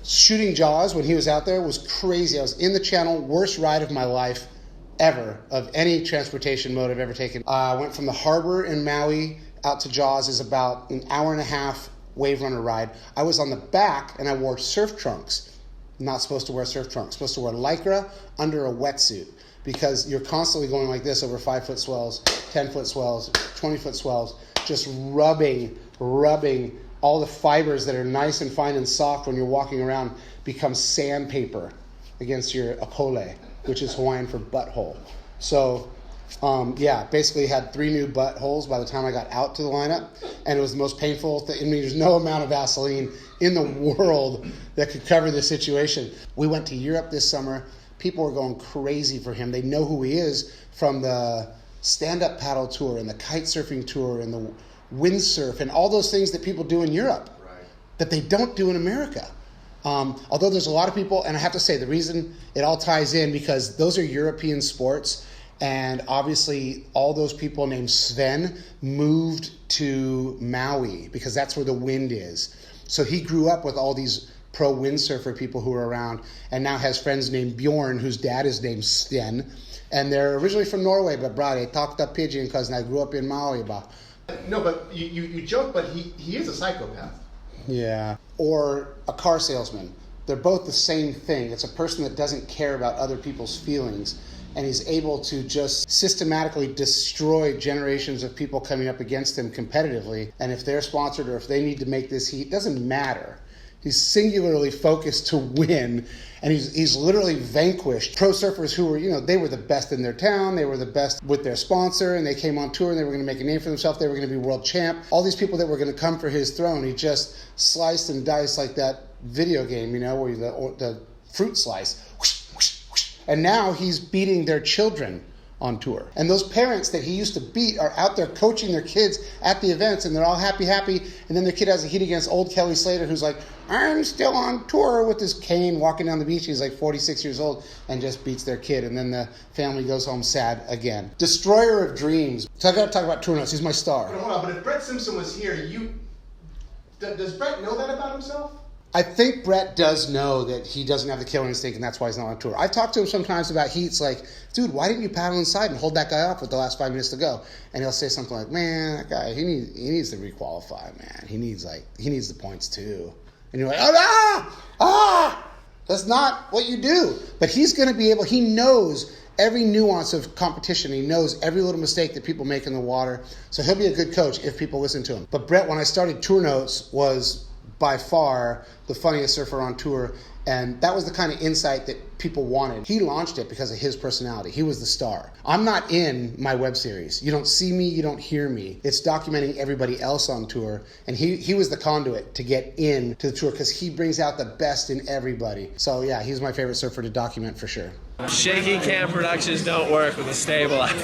Shooting Jaws when he was out there was crazy. I was in the channel, worst ride of my life ever, of any transportation mode I've ever taken. I went from the harbor in Maui out to Jaws is about an hour and a half wave runner ride. I was on the back and I wore surf trunks. Not supposed to wear surf trunks. Supposed to wear Lycra under a wetsuit because you're constantly going like this over 5-foot swells, 10-foot swells, 20-foot swells, just rubbing all the fibers that are nice and fine and soft when you're walking around become sandpaper against your apole, which is Hawaiian for butthole. So, basically had 3 new buttholes by the time I got out to the lineup, and it was the most painful thing. I mean, there's no amount of Vaseline in the world that could cover this situation. We went to Europe this summer. People were going crazy for him. They know who he is from the stand-up paddle tour and the kite surfing tour and the windsurf and all those things that people do in Europe that they don't do in America. Although there's a lot of people, and I have to say the reason it all ties in because those are European sports, and obviously all those people named Sven moved to Maui because that's where the wind is. So he grew up with all these pro windsurfer people who were around, and now has friends named Bjorn, whose dad is named Sven, and they're originally from Norway, but they talked up pidgin because I grew up in Maui. No, but you joke, but he is a psychopath. Yeah. Or a car salesman. They're both the same thing. It's a person that doesn't care about other people's feelings, and he's able to just systematically destroy generations of people coming up against him competitively. And if they're sponsored or if they need to make this heat, doesn't matter. He's singularly focused to win, and he's literally vanquished pro surfers who were, they were the best in their town, they were the best with their sponsor, and they came on tour and they were going to make a name for themselves, they were going to be world champ. All these people that were going to come for his throne, he just sliced and diced like that video game, where the fruit slice, whoosh, whoosh, whoosh. And now he's beating their children on tour. And those parents that he used to beat are out there coaching their kids at the events, and they're all happy, and then their kid has a heat against old Kelly Slater, who's like, I'm still on tour with his cane walking down the beach. He's like 46 years old and just beats their kid, and then the family goes home sad again. Destroyer of dreams. So I got to talk about tour notes. He's my star. Hold on, but if Brett Simpson was here, does Brett know that about himself? I think Brett does know that he doesn't have the killer instinct, and that's why he's not on tour. I've talked to him sometimes about heats, like, dude, why didn't you paddle inside and hold that guy off with the last 5 minutes to go? And he'll say something like, man, that guy, he needs to requalify, man. He needs the points too. And you're like, that's not what you do. But he's going to be able, he knows every nuance of competition. He knows every little mistake that people make in the water. So he'll be a good coach if people listen to him. But Brett, when I started Tour Notes, was by far the funniest surfer on tour, and that was the kind of insight that people wanted. He launched it because of his personality. He was the star. I'm not in my web series. You don't see me, you don't hear me. It's documenting everybody else on tour, and he was the conduit to get into the tour because he brings out the best in everybody. So yeah, he's my favorite surfer to document for sure. Shaky cam productions don't work with a stabilizer.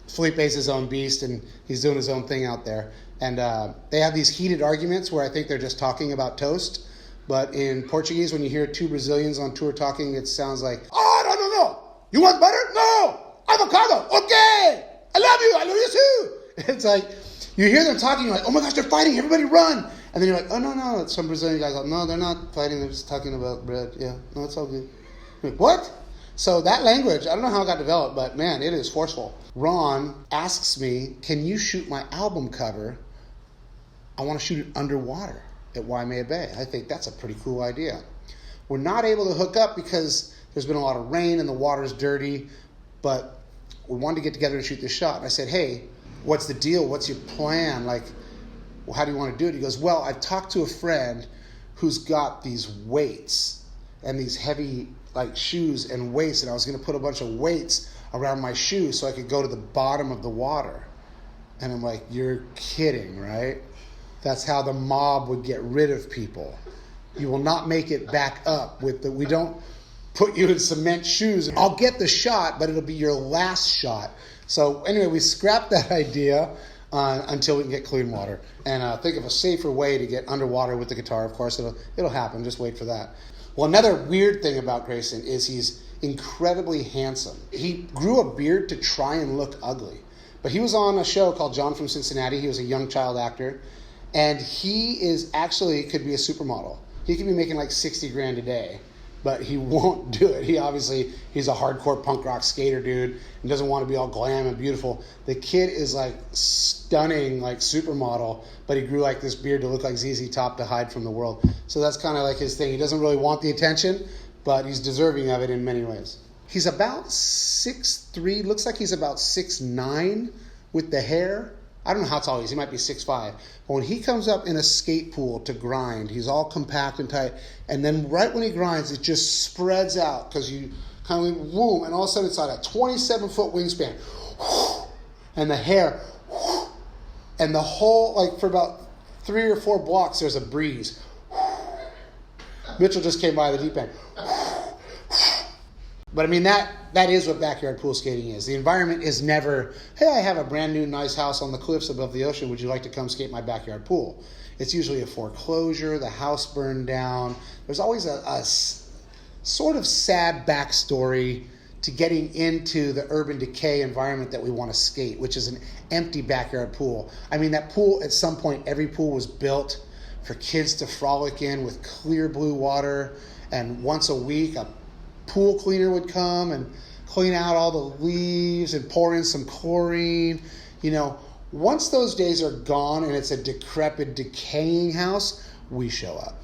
Felipe's his own beast, and he's doing his own thing out there. And they have these heated arguments where I think they're just talking about toast. But in Portuguese, when you hear 2 Brazilians on tour talking, it sounds like, oh, no. You want butter? No. Avocado. Okay. I love you too. It's like, you hear them talking, you're like, oh my gosh, they're fighting. Everybody run. And then you're like, oh, no. Some Brazilian guys are like, no, they're not fighting. They're just talking about bread. Yeah, no, it's all good. You're like, what? So that language, I don't know how it got developed, but man, it is forceful. Ron asks me, can you shoot my album cover? I want to shoot it underwater at Waimea Bay. I think that's a pretty cool idea. We're not able to hook up because there's been a lot of rain and the water's dirty, but we wanted to get together and shoot this shot. And I said, hey, what's the deal? What's your plan? Like, well, how do you want to do it? He goes, well, I've talked to a friend who's got these weights and these heavy like shoes and weights, and I was going to put a bunch of weights around my shoes so I could go to the bottom of the water. And I'm like, you're kidding, right? That's how the mob would get rid of people. You will not make it back up we don't put you in cement shoes. I'll get the shot, but it'll be your last shot. So anyway, we scrapped that idea until we can get clean water and think of a safer way to get underwater with the guitar. Of course, it'll happen. Just wait for that. Well, another weird thing about Greyson is he's incredibly handsome. He grew a beard to try and look ugly. But he was on a show called John from Cincinnati. He was a young child actor. And he is actually could be a supermodel. he could be making like 60 grand a day, but he won't do it. He's a hardcore punk rock skater dude and doesn't want to be all glam and beautiful. The kid is like stunning, like supermodel, but he grew like this beard to look like ZZ Top to hide from the world. So that's kind of like his thing. He doesn't really want the attention, but he's deserving of it in many ways. He's about 6'3", looks like he's about 6'9" with the hair. I don't know how tall he is. He might be 6'5". But when he comes up in a skate pool to grind, he's all compact and tight. And then right when he grinds, it just spreads out because you kind of whoom, and all of a sudden it's like a 27-foot wingspan. And the hair, and the whole, like for about 3 or 4 blocks, there's a breeze. Mitchell just came by the deep end. But I mean, that is what backyard pool skating is. The environment is never, hey, I have a brand new nice house on the cliffs above the ocean. Would you like to come skate my backyard pool? It's usually a foreclosure, the house burned down. There's always a sort of sad backstory to getting into the urban decay environment that we want to skate, which is an empty backyard pool. I mean, that pool, at some point, every pool was built for kids to frolic in with clear blue water, and once a week, a pool cleaner would come and clean out all the leaves and pour in some chlorine. You know, once those days are gone and it's a decrepit, decaying house, we show up.